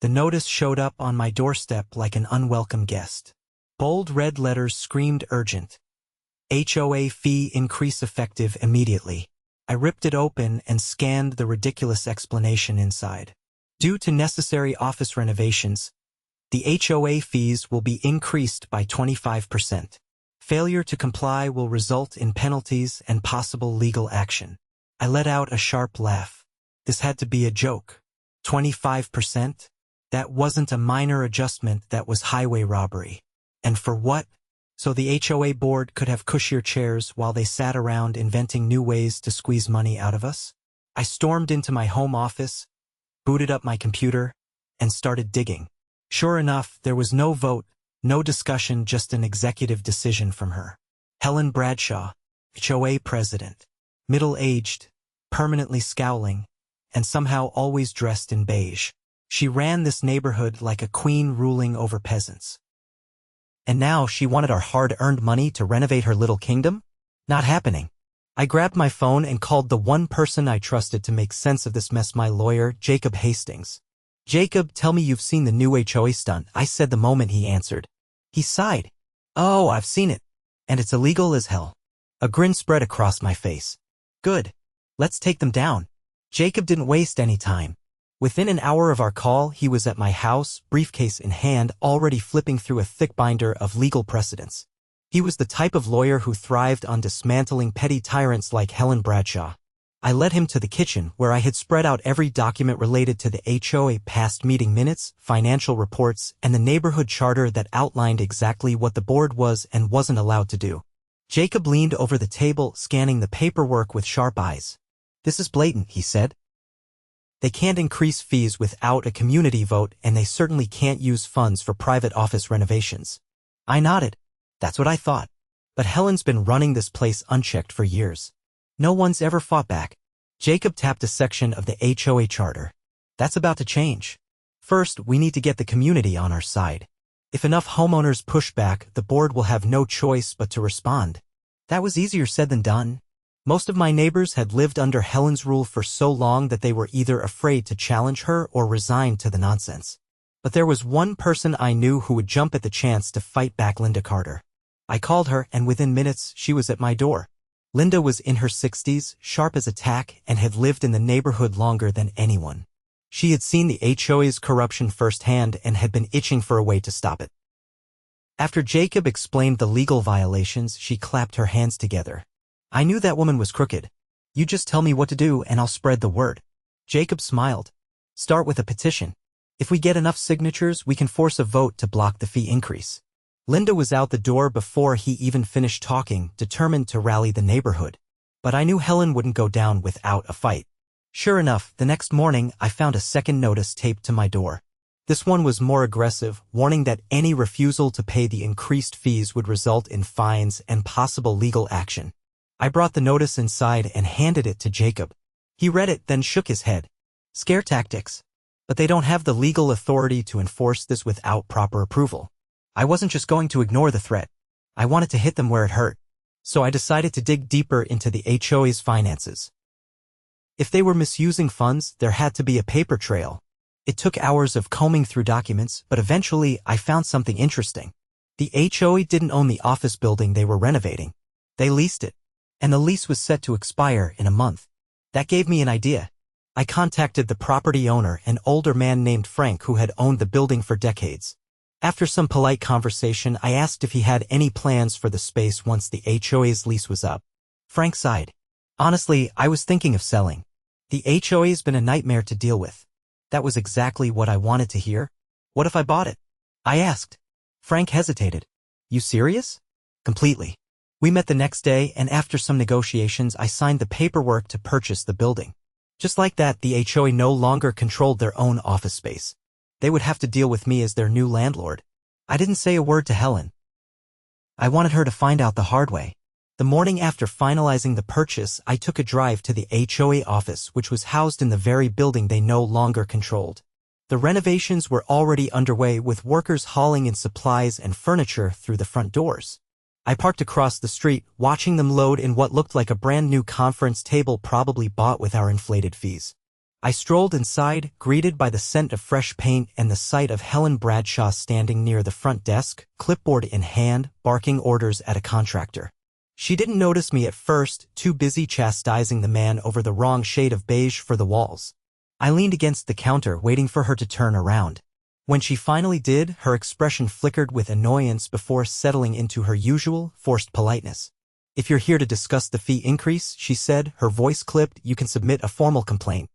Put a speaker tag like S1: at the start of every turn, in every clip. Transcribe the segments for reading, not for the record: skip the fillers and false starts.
S1: The notice showed up on my doorstep like an unwelcome guest. Bold red letters screamed urgent. HOA fee increase effective immediately. I ripped it open and scanned the ridiculous explanation inside. Due to necessary office renovations, the HOA fees will be increased by 25%. Failure to comply will result in penalties and possible legal action. I let out a sharp laugh. This had to be a joke. 25%? That wasn't a minor adjustment, that was highway robbery. And for what? So the HOA board could have cushier chairs while they sat around inventing new ways to squeeze money out of us? I stormed into my home office, booted up my computer, and started digging. Sure enough, there was no vote, no discussion, just an executive decision from her. Helen Bradshaw, HOA president, middle-aged, permanently scowling, and somehow always dressed in beige. She ran this neighborhood like a queen ruling over peasants. And now she wanted our hard-earned money to renovate her little kingdom? Not happening. I grabbed my phone and called the one person I trusted to make sense of this mess, my lawyer, Jacob Hastings. "Jacob, tell me you've seen the new HOA stunt," I said the moment he answered. He sighed. "Oh, I've seen it. And it's illegal as hell." A grin spread across my face. "Good. Let's take them down." Jacob didn't waste any time. Within an hour of our call, he was at my house, briefcase in hand, already flipping through a thick binder of legal precedents. He was the type of lawyer who thrived on dismantling petty tyrants like Helen Bradshaw. I led him to the kitchen, where I had spread out every document related to the HOA, past meeting minutes, financial reports, and the neighborhood charter that outlined exactly what the board was and wasn't allowed to do. Jacob leaned over the table, scanning the paperwork with sharp eyes. "This is blatant," he said. "They can't increase fees without a community vote, and they certainly can't use funds for private office renovations." I nodded. That's what I thought. But Helen's been running this place unchecked for years. No one's ever fought back. Jacob tapped a section of the HOA charter. "That's about to change. First, we need to get the community on our side. If enough homeowners push back, the board will have no choice but to respond." That was easier said than done. Most of my neighbors had lived under Helen's rule for so long that they were either afraid to challenge her or resigned to the nonsense. But there was one person I knew who would jump at the chance to fight back: Linda Carter. I called her, and within minutes she was at my door. Linda was in her 60s, sharp as a tack, and had lived in the neighborhood longer than anyone. She had seen the HOA's corruption firsthand and had been itching for a way to stop it. After Jacob explained the legal violations, she clapped her hands together. "I knew that woman was crooked. You just tell me what to do and I'll spread the word." Jacob smiled. "Start with a petition. If we get enough signatures, we can force a vote to block the fee increase." Linda was out the door before he even finished talking, determined to rally the neighborhood. But I knew Helen wouldn't go down without a fight. Sure enough, the next morning I found a second notice taped to my door. This one was more aggressive, warning that any refusal to pay the increased fees would result in fines and possible legal action. I brought the notice inside and handed it to Jacob. He read it, then shook his head. "Scare tactics. But they don't have the legal authority to enforce this without proper approval." I wasn't just going to ignore the threat. I wanted to hit them where it hurt. So I decided to dig deeper into the HOA's finances. If they were misusing funds, there had to be a paper trail. It took hours of combing through documents, but eventually I found something interesting. The HOA didn't own the office building they were renovating. They leased it, and the lease was set to expire in a month. That gave me an idea. I contacted the property owner, an older man named Frank who had owned the building for decades. After some polite conversation, I asked if he had any plans for the space once the HOA's lease was up. Frank sighed. "Honestly, I was thinking of selling. The HOA's been a nightmare to deal with." That was exactly what I wanted to hear. "What if I bought it?" I asked. Frank hesitated. "You serious?" "Completely." We met the next day, and after some negotiations, I signed the paperwork to purchase the building. Just like that, the HOA no longer controlled their own office space. They would have to deal with me as their new landlord. I didn't say a word to Helen. I wanted her to find out the hard way. The morning after finalizing the purchase, I took a drive to the HOA office, which was housed in the very building they no longer controlled. The renovations were already underway, with workers hauling in supplies and furniture through the front doors. I parked across the street, watching them load in what looked like a brand new conference table, probably bought with our inflated fees. I strolled inside, greeted by the scent of fresh paint and the sight of Helen Bradshaw standing near the front desk, clipboard in hand, barking orders at a contractor. She didn't notice me at first, too busy chastising the man over the wrong shade of beige for the walls. I leaned against the counter, waiting for her to turn around. When she finally did, her expression flickered with annoyance before settling into her usual, forced politeness. "If you're here to discuss the fee increase," she said, her voice clipped, "you can submit a formal complaint."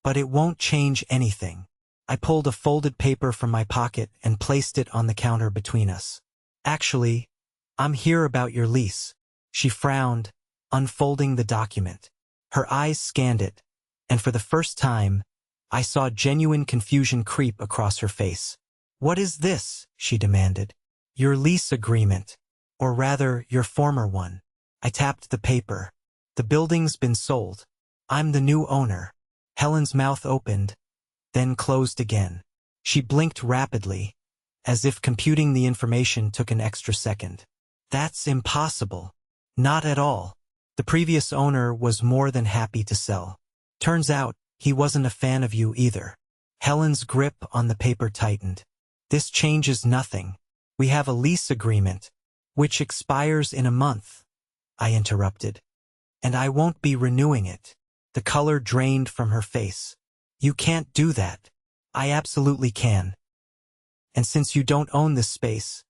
S1: "But it won't change anything." I pulled a folded paper from my pocket and placed it on the counter between us. "Actually, I'm here about your lease." She frowned, unfolding the document. Her eyes scanned it, and for the first time, I saw genuine confusion creep across her face. "What is this?" she demanded. "Your lease agreement, or rather, your former one." I tapped the paper. "The building's been sold. I'm the new owner." Helen's mouth opened, then closed again. She blinked rapidly, as if computing the information took an extra second. "That's impossible." "Not at all. The previous owner was more than happy to sell. Turns out, he wasn't a fan of you either." Helen's grip on the paper tightened. "This changes nothing. We have a lease agreement, which expires in a month," I interrupted. "And I won't be renewing it." The color drained from her face. "You can't do that." "I absolutely can. And since you don't own this space,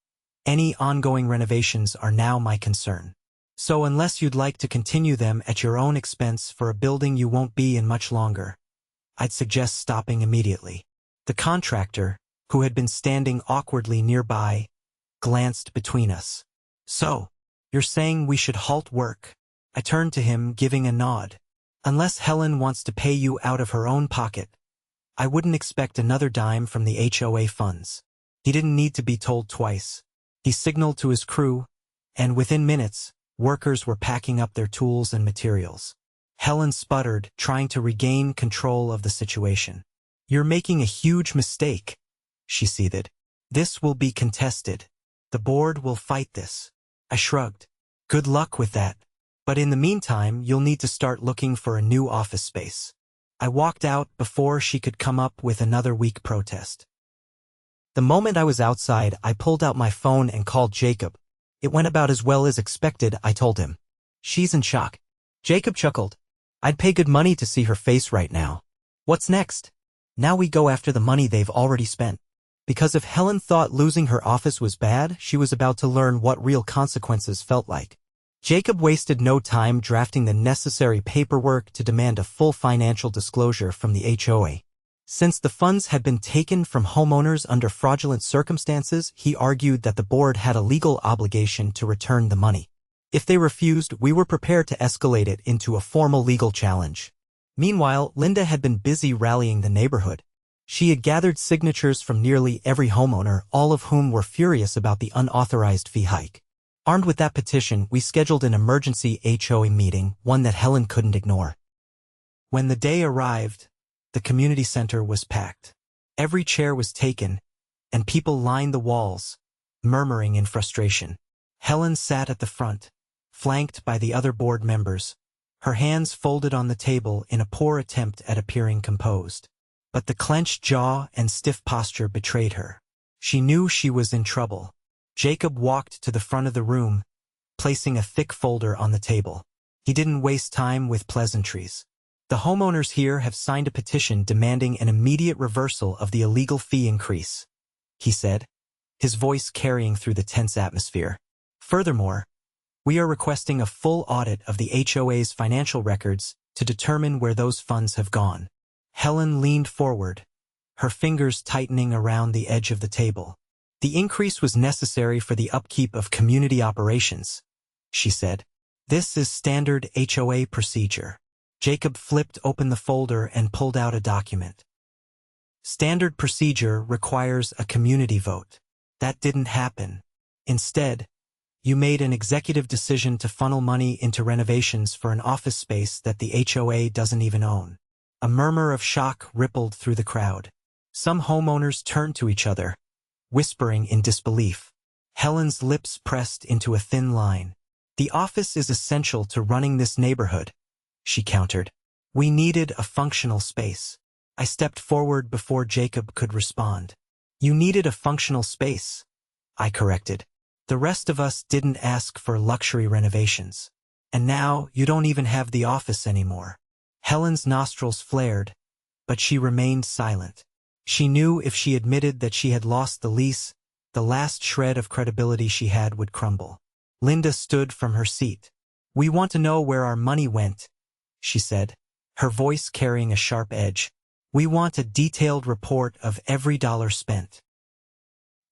S1: any ongoing renovations are now my concern. So unless you'd like to continue them at your own expense for a building you won't be in much longer, I'd suggest stopping immediately." The contractor, who had been standing awkwardly nearby, glanced between us. "So, you're saying we should halt work?" I turned to him, giving a nod. "Unless Helen wants to pay you out of her own pocket, I wouldn't expect another dime from the HOA funds." He didn't need to be told twice. He signaled to his crew, and within minutes, workers were packing up their tools and materials. Helen sputtered, trying to regain control of the situation. "You're making a huge mistake," she seethed. "This will be contested. The board will fight this." I shrugged. "Good luck with that. But in the meantime, you'll need to start looking for a new office space." I walked out before she could come up with another weak protest. The moment I was outside, I pulled out my phone and called Jacob. "It went about as well as expected," I told him. "She's in shock." Jacob chuckled. "I'd pay good money to see her face right now." "What's next?" "Now we go after the money they've already spent." Because if Helen thought losing her office was bad, she was about to learn what real consequences felt like. Jacob wasted no time drafting the necessary paperwork to demand a full financial disclosure from the HOA. Since the funds had been taken from homeowners under fraudulent circumstances, he argued that the board had a legal obligation to return the money. If they refused, we were prepared to escalate it into a formal legal challenge. Meanwhile, Linda had been busy rallying the neighborhood. She had gathered signatures from nearly every homeowner, all of whom were furious about the unauthorized fee hike. Armed with that petition, we scheduled an emergency HOA meeting, one that Helen couldn't ignore. When the day arrived, the community center was packed. Every chair was taken, and people lined the walls, murmuring in frustration. Helen sat at the front, flanked by the other board members, her hands folded on the table in a poor attempt at appearing composed. But the clenched jaw and stiff posture betrayed her. She knew she was in trouble. Jacob walked to the front of the room, placing a thick folder on the table. He didn't waste time with pleasantries. "The homeowners here have signed a petition demanding an immediate reversal of the illegal fee increase," he said, his voice carrying through the tense atmosphere. "Furthermore, we are requesting a full audit of the HOA's financial records to determine where those funds have gone." Helen leaned forward, her fingers tightening around the edge of the table. "The increase was necessary for the upkeep of community operations," she said. "This is standard HOA procedure." Jacob flipped open the folder and pulled out a document. "Standard procedure requires a community vote. That didn't happen. Instead, you made an executive decision to funnel money into renovations for an office space that the HOA doesn't even own." A murmur of shock rippled through the crowd. Some homeowners turned to each other, whispering in disbelief. Helen's lips pressed into a thin line. "The office is essential to running this neighborhood," she countered. We needed a functional space. I stepped forward before Jacob could respond. You needed a functional space, I corrected. The rest of us didn't ask for luxury renovations. And now you don't even have the office anymore. Helen's nostrils flared, but she remained silent. She knew if she admitted that she had lost the lease, the last shred of credibility she had would crumble. Linda stood from her seat. We want to know where our money went, she said, her voice carrying a sharp edge. We want a detailed report of every dollar spent.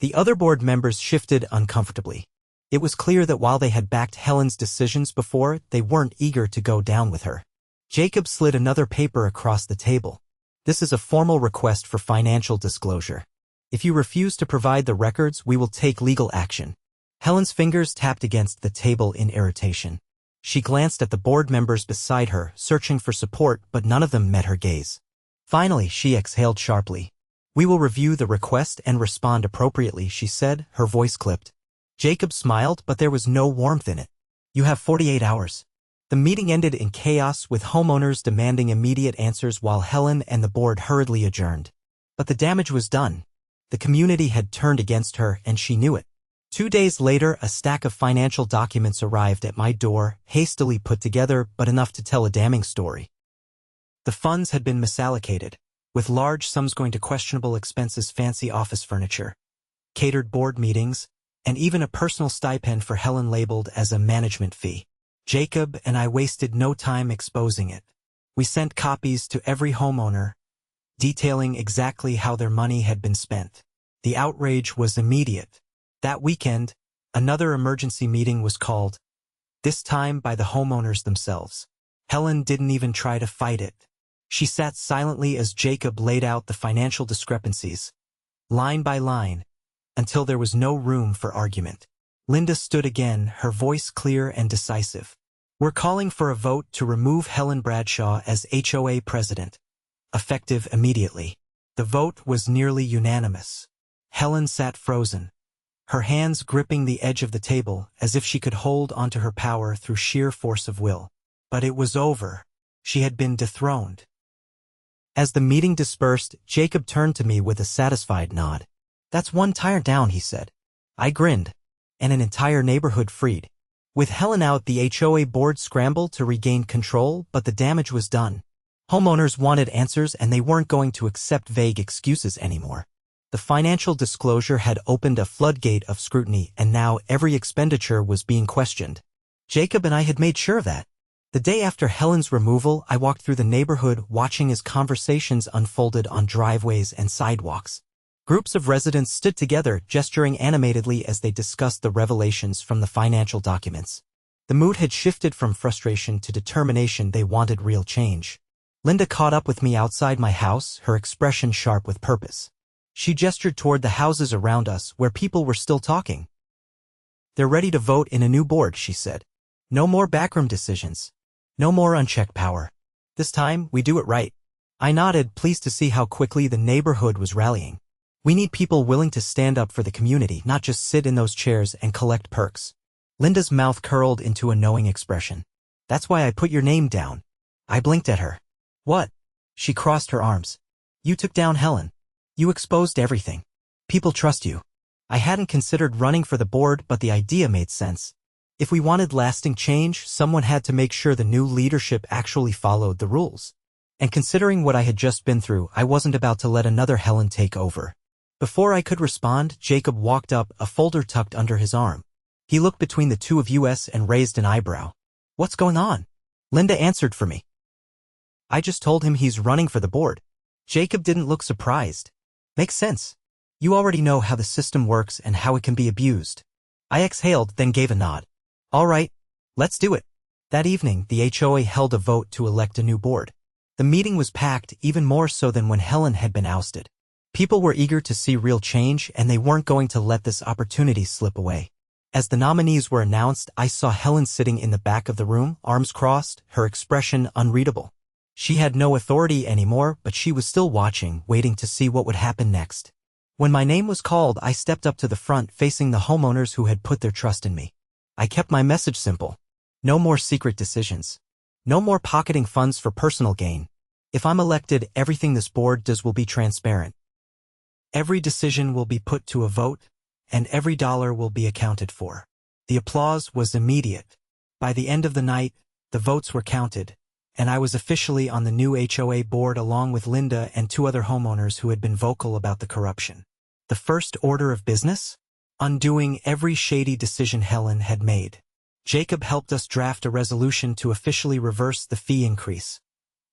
S1: The other board members shifted uncomfortably. It was clear that while they had backed Helen's decisions before, they weren't eager to go down with her. Jacob slid another paper across the table. This is a formal request for financial disclosure. If you refuse to provide the records, we will take legal action. Helen's fingers tapped against the table in irritation. She glanced at the board members beside her, searching for support, but none of them met her gaze. Finally, she exhaled sharply. We will review the request and respond appropriately, she said, her voice clipped. Jacob smiled, but there was no warmth in it. You have 48 hours. The meeting ended in chaos, with homeowners demanding immediate answers while Helen and the board hurriedly adjourned. But the damage was done. The community had turned against her, and she knew it. 2 days later, a stack of financial documents arrived at my door, hastily put together, but enough to tell a damning story. The funds had been misallocated, with large sums going to questionable expenses, fancy office furniture, catered board meetings, and even a personal stipend for Helen labeled as a management fee. Jacob and I wasted no time exposing it. We sent copies to every homeowner, detailing exactly how their money had been spent. The outrage was immediate. That weekend, another emergency meeting was called, this time by the homeowners themselves. Helen didn't even try to fight it. She sat silently as Jacob laid out the financial discrepancies, line by line, until there was no room for argument. Linda stood again, her voice clear and decisive. We're calling for a vote to remove Helen Bradshaw as HOA president, effective immediately. The vote was nearly unanimous. Helen sat frozen, her hands gripping the edge of the table as if she could hold onto her power through sheer force of will. But it was over. She had been dethroned. As the meeting dispersed, Jacob turned to me with a satisfied nod. That's one tire down, he said. I grinned. And an entire neighborhood freed. With Helen out, the HOA board scrambled to regain control, but the damage was done. Homeowners wanted answers, and they weren't going to accept vague excuses anymore. The financial disclosure had opened a floodgate of scrutiny, and now every expenditure was being questioned. Jacob and I had made sure of that. The day after Helen's removal, I walked through the neighborhood watching as conversations unfolded on driveways and sidewalks. Groups of residents stood together, gesturing animatedly as they discussed the revelations from the financial documents. The mood had shifted from frustration to determination. They wanted real change. Linda caught up with me outside my house, her expression sharp with purpose. She gestured toward the houses around us, where people were still talking. They're ready to vote in a new board, she said. No more backroom decisions. No more unchecked power. This time, we do it right. I nodded, pleased to see how quickly the neighborhood was rallying. We need people willing to stand up for the community, not just sit in those chairs and collect perks. Linda's mouth curled into a knowing expression. That's why I put your name down. I blinked at her. What? She crossed her arms. You took down Helen. You exposed everything. People trust you. I hadn't considered running for the board, but the idea made sense. If we wanted lasting change, someone had to make sure the new leadership actually followed the rules. And considering what I had just been through, I wasn't about to let another Helen take over. Before I could respond, Jacob walked up, a folder tucked under his arm. He looked between the two of us and raised an eyebrow. What's going on? Linda answered for me. I just told him he's running for the board. Jacob didn't look surprised. Makes sense. You already know how the system works and how it can be abused. I exhaled, then gave a nod. All right, let's do it. That evening, the HOA held a vote to elect a new board. The meeting was packed, even more so than when Helen had been ousted. People were eager to see real change, and they weren't going to let this opportunity slip away. As the nominees were announced, I saw Helen sitting in the back of the room, arms crossed, her expression unreadable. She had no authority anymore, but she was still watching, waiting to see what would happen next. When my name was called, I stepped up to the front, facing the homeowners who had put their trust in me. I kept my message simple. No more secret decisions. No more pocketing funds for personal gain. If I'm elected, everything this board does will be transparent. Every decision will be put to a vote, and every dollar will be accounted for. The applause was immediate. By the end of the night, the votes were counted, and I was officially on the new HOA board along with Linda and 2 other homeowners who had been vocal about the corruption. The first order of business? Undoing every shady decision Helen had made. Jacob helped us draft a resolution to officially reverse the fee increase,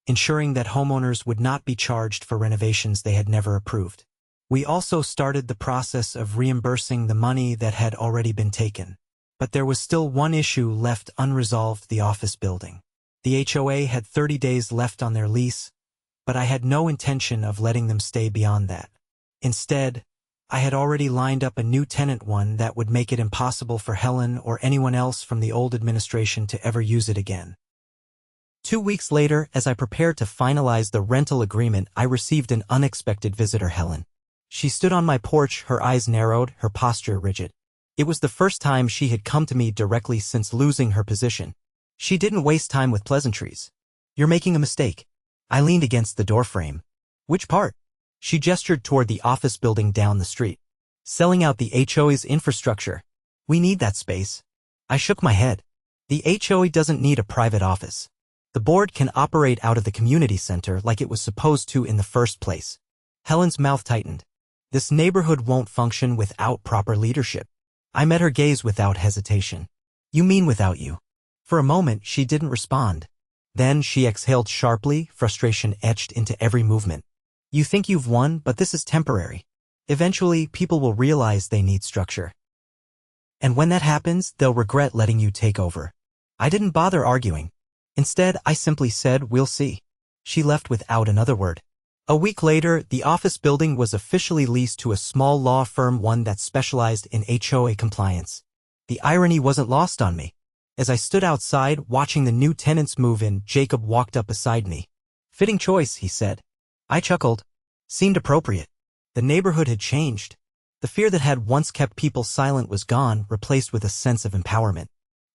S1: ensuring that homeowners would not be charged for renovations they had never approved. We also started the process of reimbursing the money that had already been taken. But there was still one issue left unresolved: the office building. The HOA had 30 days left on their lease, but I had no intention of letting them stay beyond that. Instead, I had already lined up a new tenant, one that would make it impossible for Helen or anyone else from the old administration to ever use it again. 2 weeks later, as I prepared to finalize the rental agreement, I received an unexpected visitor, Helen. She stood on my porch, her eyes narrowed, her posture rigid. It was the first time she had come to me directly since losing her position. She didn't waste time with pleasantries. "You're making a mistake." I leaned against the doorframe. "Which part?" She gestured toward the office building down the street. "Selling out the HOA's infrastructure. We need that space." I shook my head. The HOA doesn't need a private office. The board can operate out of the community center like it was supposed to in the first place. Helen's mouth tightened. "This neighborhood won't function without proper leadership." I met her gaze without hesitation. "You mean without you?" For a moment, she didn't respond. Then she exhaled sharply, frustration etched into every movement. "You think you've won, but this is temporary. Eventually, people will realize they need structure. And when that happens, they'll regret letting you take over." I didn't bother arguing. Instead, I simply said, "We'll see." She left without another word. A week later, the office building was officially leased to a small law firm, one that specialized in HOA compliance. The irony wasn't lost on me. As I stood outside, watching the new tenants move in, Jacob walked up beside me. "Fitting choice," he said. I chuckled. Seemed appropriate. The neighborhood had changed. The fear that had once kept people silent was gone, replaced with a sense of empowerment.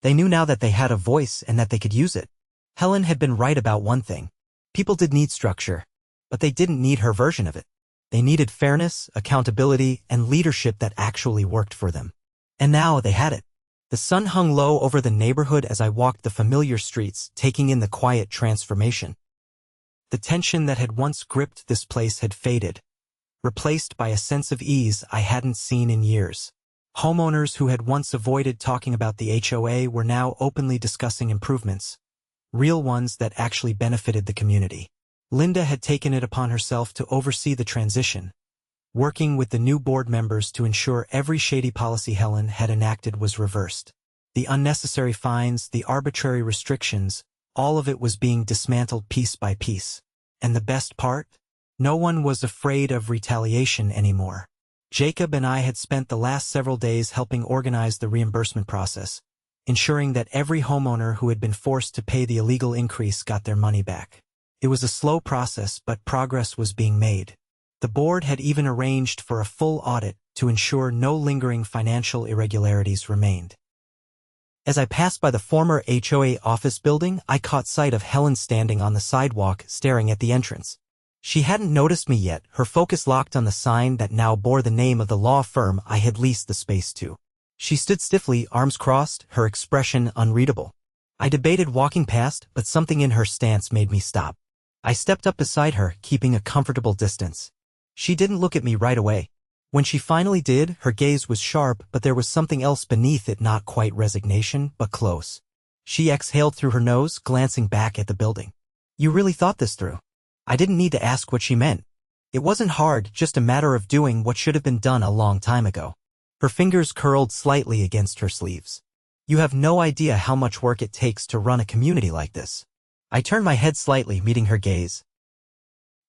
S1: They knew now that they had a voice and that they could use it. Helen had been right about one thing. People did need structure, but they didn't need her version of it. They needed fairness, accountability, and leadership that actually worked for them. And now they had it. The sun hung low over the neighborhood as I walked the familiar streets, taking in the quiet transformation. The tension that had once gripped this place had faded, replaced by a sense of ease I hadn't seen in years. Homeowners who had once avoided talking about the HOA were now openly discussing improvements, real ones that actually benefited the community. Linda had taken it upon herself to oversee the transition, working with the new board members to ensure every shady policy Helen had enacted was reversed. The unnecessary fines, the arbitrary restrictions, all of it was being dismantled piece by piece. And the best part? No one was afraid of retaliation anymore. Jacob and I had spent the last several days helping organize the reimbursement process, ensuring that every homeowner who had been forced to pay the illegal increase got their money back. It was a slow process, but progress was being made. The board had even arranged for a full audit to ensure no lingering financial irregularities remained. As I passed by the former HOA office building, I caught sight of Helen standing on the sidewalk, staring at the entrance. She hadn't noticed me yet, her focus locked on the sign that now bore the name of the law firm I had leased the space to. She stood stiffly, arms crossed, her expression unreadable. I debated walking past, but something in her stance made me stop. I stepped up beside her, keeping a comfortable distance. She didn't look at me right away. When she finally did, her gaze was sharp, but there was something else beneath it, not quite resignation, but close. She exhaled through her nose, glancing back at the building. "You really thought this through." I didn't need to ask what she meant. It wasn't hard, just a matter of doing what should have been done a long time ago. Her fingers curled slightly against her sleeves. "You have no idea how much work it takes to run a community like this." I turned my head slightly, meeting her gaze.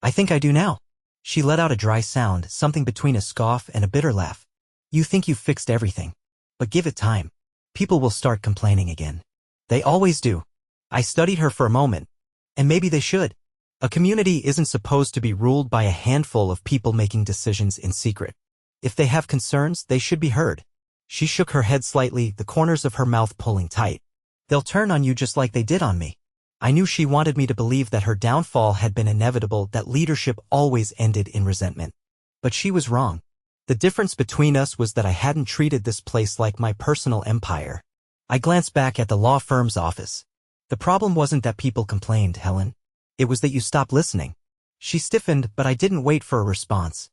S1: "I think I do now." She let out a dry sound, something between a scoff and a bitter laugh. "You think you've fixed everything. But give it time. People will start complaining again. They always do." I studied her for a moment. And maybe they should. A community isn't supposed to be ruled by a handful of people making decisions in secret. If they have concerns, they should be heard. She shook her head slightly, the corners of her mouth pulling tight. "They'll turn on you just like they did on me." I knew she wanted me to believe that her downfall had been inevitable, that leadership always ended in resentment. But she was wrong. The difference between us was that I hadn't treated this place like my personal empire. I glanced back at the law firm's office. The problem wasn't that people complained, Helen. It was that you stopped listening. She stiffened, but I didn't wait for a response.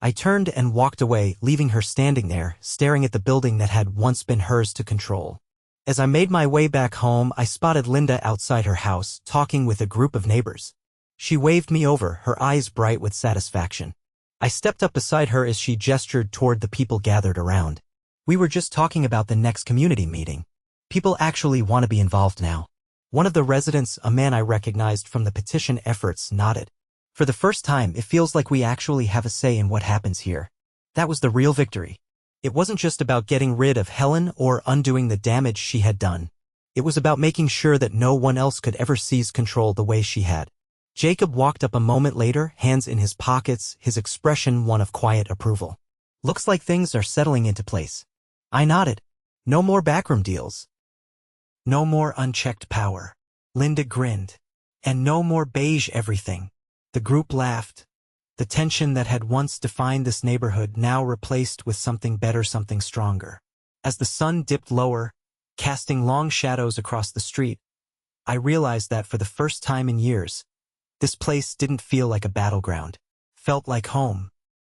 S1: I turned and walked away, leaving her standing there, staring at the building that had once been hers to control. As I made my way back home, I spotted Linda outside her house, talking with a group of neighbors. She waved me over, her eyes bright with satisfaction. I stepped up beside her as she gestured toward the people gathered around. We were just talking about the next community meeting. People actually want to be involved now. One of the residents, a man I recognized from the petition efforts, nodded. For the first time, it feels like we actually have a say in what happens here. That was the real victory. It wasn't just about getting rid of Helen or undoing the damage she had done. It was about making sure that no one else could ever seize control the way she had. Jacob walked up a moment later, hands in his pockets, his expression one of quiet approval. Looks like things are settling into place. I nodded. No more backroom deals. No more unchecked power. Linda grinned. And no more beige everything. The group laughed. The tension that had once defined this neighborhood now replaced with something better, something stronger. As the sun dipped lower, casting long shadows across the street, I realized that for the first time in years, this place didn't feel like a battleground. Felt like home.